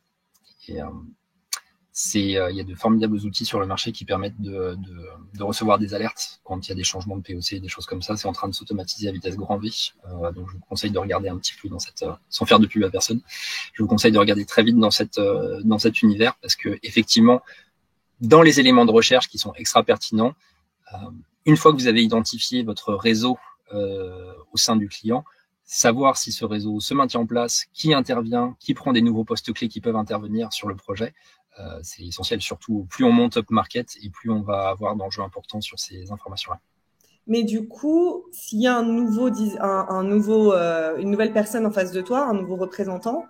Et il y a de formidables outils sur le marché qui permettent de recevoir des alertes quand il y a des changements de POC, des choses comme ça. C'est en train de s'automatiser à vitesse grand V. Donc, je vous conseille de regarder un petit peu sans faire de pub à personne. Je vous conseille de regarder très vite dans cet univers parce que effectivement, dans les éléments de recherche qui sont extra pertinents, une fois que vous avez identifié votre réseau au sein du client, savoir si ce réseau se maintient en place, qui intervient, qui prend des nouveaux postes clés qui peuvent intervenir sur le projet, c'est essentiel. Surtout, plus on monte up market et plus on va avoir d'enjeux importants sur ces informations-là. Mais du coup, s'il y a une nouvelle personne en face de toi, un nouveau représentant,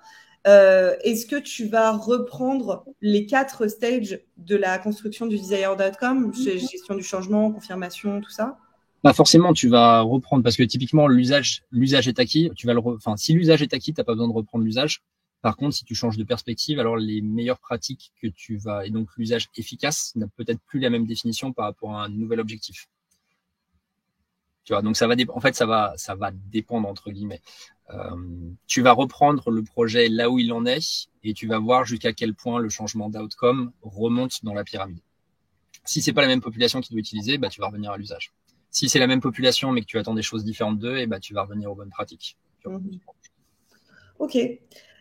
est-ce que tu vas reprendre les 4 stages de la construction du desired outcome, gestion du changement, confirmation, tout ça? Bah forcément, tu vas reprendre parce que typiquement l'usage est acquis. Si l'usage est acquis, t'as pas besoin de reprendre l'usage. Par contre, si tu changes de perspective, alors les meilleures pratiques et donc l'usage efficace n'a peut-être plus la même définition par rapport à un nouvel objectif. Tu vois, donc ça va dépendre entre guillemets. Tu vas reprendre le projet là où il en est et tu vas voir jusqu'à quel point le changement d'outcome remonte dans la pyramide. Si c'est pas la même population qui doit utiliser, bah tu vas revenir à l'usage. Si c'est la même population mais que tu attends des choses différentes d'eux, et bah tu vas revenir aux bonnes pratiques. Ok,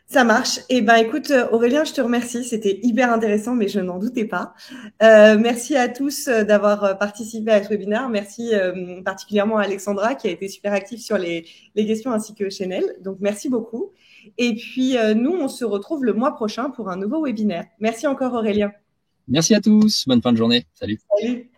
ça marche. Et ben écoute, Aurélien, je te remercie. C'était hyper intéressant, mais je n'en doutais pas. Merci à tous d'avoir participé à ce webinaire. Merci particulièrement à Alexandra qui a été super active sur les questions ainsi que Chanel. Donc merci beaucoup. Et puis nous, on se retrouve le mois prochain pour un nouveau webinaire. Merci encore Aurélien. Merci à tous. Bonne fin de journée. Salut. Salut.